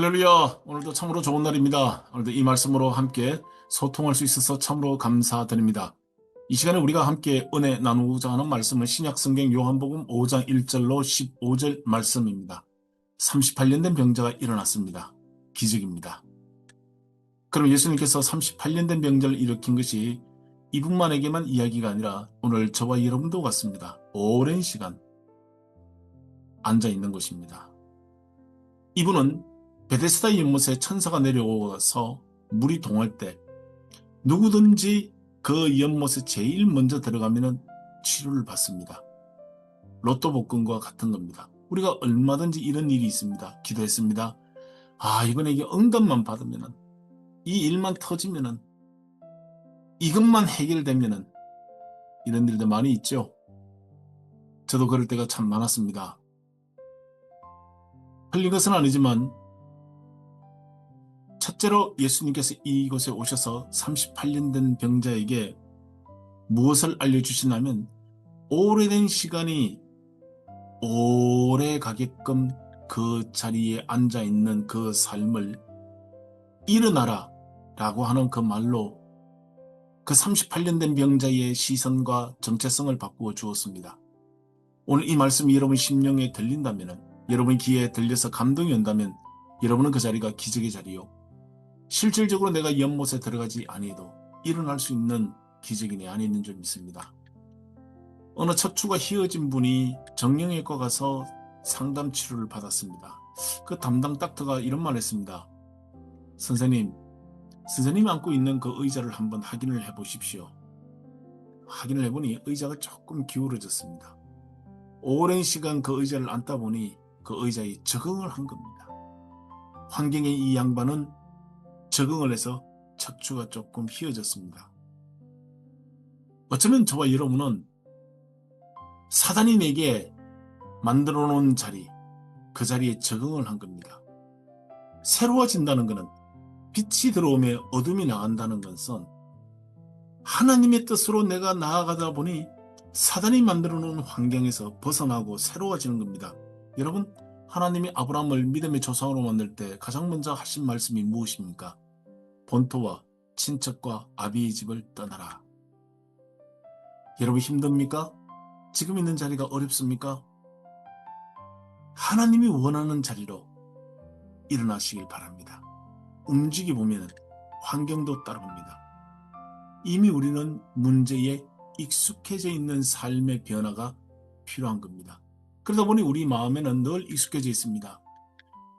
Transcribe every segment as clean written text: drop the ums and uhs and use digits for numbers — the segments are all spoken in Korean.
할렐루야! 오늘도 참으로 좋은 날입니다. 오늘도 이 말씀으로 함께 소통할 수 있어서 참으로 감사드립니다. 이 시간에 우리가 함께 은혜 나누고자 하는 말씀은 신약성경 요한복음 5장 1절로 15절 말씀입니다. 38년 된 병자가 일어났습니다. 기적입니다. 그럼 예수님께서 38년 된 병자를 일으킨 것이 이분만에게만 이야기가 아니라 오늘 저와 여러분도 같습니다. 오랜 시간 앉아 있는 것입니다. 이분은 베데스다 연못에 천사가 내려와서 물이 동할 때 누구든지 그 연못에 제일 먼저 들어가면 치료를 받습니다. 로또 복권과 같은 겁니다. 우리가 얼마든지 이런 일이 있습니다. 기도했습니다. 이번에 응답만 받으면, 이 일만 터지면, 이것만 해결되면, 이런 일들 많이 있죠. 저도 그럴 때가 참 많았습니다. 틀린 것은 아니지만 첫째로 예수님께서 이곳에 오셔서 38년 된 병자에게 무엇을 알려주시냐면 오래된 시간이 오래 가게끔 그 자리에 앉아있는 그 삶을 일어나라 라고 하는 그 말로 그 38년 된 병자의 시선과 정체성을 바꾸어 주었습니다. 오늘 이 말씀이 여러분 심령에 들린다면, 여러분 귀에 들려서 감동이 온다면 여러분은 그 자리가 기적의 자리요, 실질적으로 내가 연못에 들어가지 아니해도 일어날 수 있는 기적이 내 안에 있는 줄 믿습니다. 어느 척추가 휘어진 분이 정형외과 가서 상담 치료를 받았습니다. 그 담당 닥터가 이런 말을 했습니다. 선생님이 앉고 있는 그 의자를 한번 확인을 해보십시오. 확인을 해보니 의자가 조금 기울어졌습니다. 오랜 시간 그 의자를 앉다 보니 그 의자에 적응을 한 겁니다. 환경에 이 양반은 적응을 해서 척추가 조금 휘어졌습니다. 어쩌면 저와 여러분은 사단이 내게 만들어 놓은 자리, 그 자리에 적응을 한 겁니다. 새로워진다는 것은, 빛이 들어오며 어둠이 나간다는 것은 하나님의 뜻으로 내가 나아가다 보니 사단이 만들어 놓은 환경에서 벗어나고 새로워지는 겁니다. 여러분, 하나님이 아브라함을 믿음의 조상으로 만들 때 가장 먼저 하신 말씀이 무엇입니까? 본토와 친척과 아비의 집을 떠나라. 여러분 힘듭니까? 지금 있는 자리가 어렵습니까? 하나님이 원하는 자리로 일어나시길 바랍니다. 움직여 보면 환경도 따라옵니다. 이미 우리는 문제에 익숙해져 있는 삶의 변화가 필요한 겁니다. 그러다 보니 우리 마음에는 늘 익숙해져 있습니다.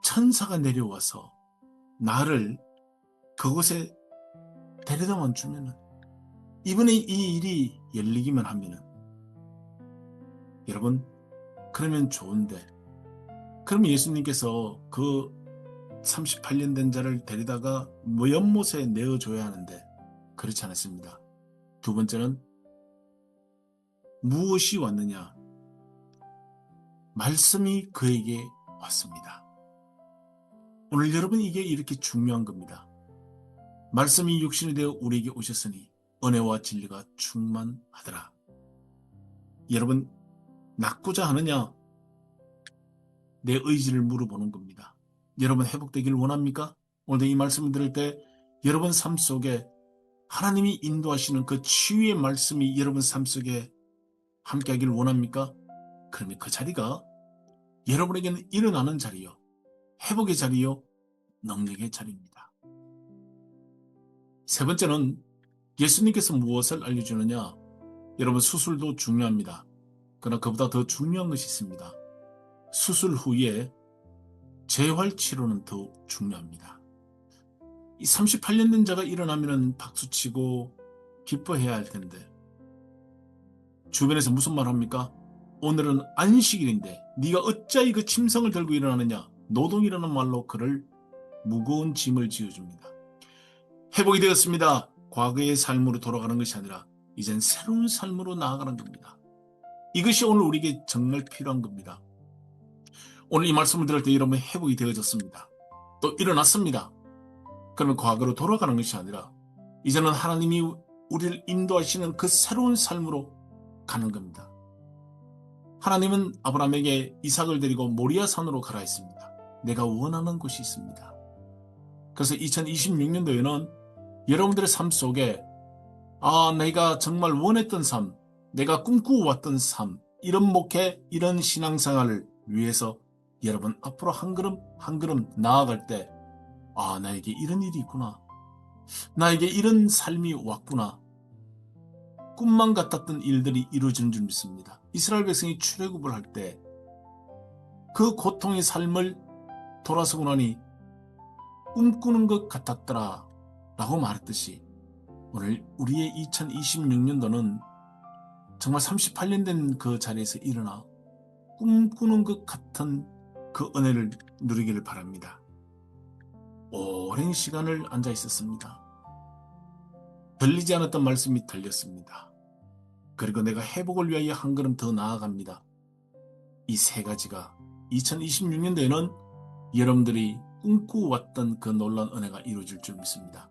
천사가 내려와서 나를 그곳에 데려다만 주면은, 이번에 이 일이 열리기만 하면은, 여러분, 그러면 좋은데, 그럼 예수님께서 그 38년 된 자를 데리다가 연못에 내어줘야 하는데 그렇지 않았습니다. 두 번째는 무엇이 왔느냐? 말씀이 그에게 왔습니다. 오늘 여러분, 이게 이렇게 중요한 겁니다. 말씀이 육신이 되어 우리에게 오셨으니 은혜와 진리가 충만하더라. 여러분, 낫고자 하느냐? 내 의지를 물어보는 겁니다. 여러분 회복되기를 원합니까? 오늘 이 말씀을 들을 때 여러분 삶 속에 하나님이 인도하시는 그 치유의 말씀이 여러분 삶 속에 함께하기를 원합니까? 그러면 그 자리가 여러분에게는 일어나는 자리요, 회복의 자리요, 능력의 자리입니다. 세 번째는 예수님께서 무엇을 알려주느냐? 여러분, 수술도 중요합니다. 그러나 그보다 더 중요한 것이 있습니다. 수술 후에 재활치료는 더 중요합니다. 이 38년 된 자가 일어나면 박수치고 기뻐해야 할 텐데 주변에서 무슨 말 합니까? 오늘은 안식일인데 네가 어찌하여 그 침상을 들고 일어나느냐? 노동이라는 말로 그를 무거운 짐을 지어줍니다. 회복이 되었습니다. 과거의 삶으로 돌아가는 것이 아니라 이젠 새로운 삶으로 나아가는 겁니다. 이것이 오늘 우리에게 정말 필요한 겁니다. 오늘 이 말씀을 들을 때 여러분 회복이 되어졌습니다. 또 일어났습니다. 그러면 과거로 돌아가는 것이 아니라 이제는 하나님이 우리를 인도하시는 그 새로운 삶으로 가는 겁니다. 하나님은 아브라함에게 이삭을 데리고 모리아 산으로 가라 했습니다. 내가 원하는 곳이 있습니다. 그래서 2026년도에는 여러분들의 삶 속에 내가 정말 원했던 삶, 내가 꿈꾸어왔던 삶, 이런 목회, 이런 신앙생활을 위해서 여러분 앞으로 한 걸음 한 걸음 나아갈 때 나에게 이런 일이 있구나. 나에게 이런 삶이 왔구나. 꿈만 같았던 일들이 이루어지는 줄 믿습니다. 이스라엘 백성이 출애굽을 할 때 그 고통의 삶을 돌아서고 나니 꿈꾸는 것 같았더라 라고 말했듯이 오늘 우리의 2026년도는 정말 38년 된 그 자리에서 일어나 꿈꾸는 것 같은 그 은혜를 누리기를 바랍니다. 오랜 시간을 앉아 있었습니다. 들리지 않았던 말씀이 들렸습니다. 그리고 내가 회복을 위하여 한 걸음 더 나아갑니다. 이 세 가지가 2026년도에는 여러분들이 꿈꾸어왔던 그 놀라운 은혜가 이루어질 줄 믿습니다.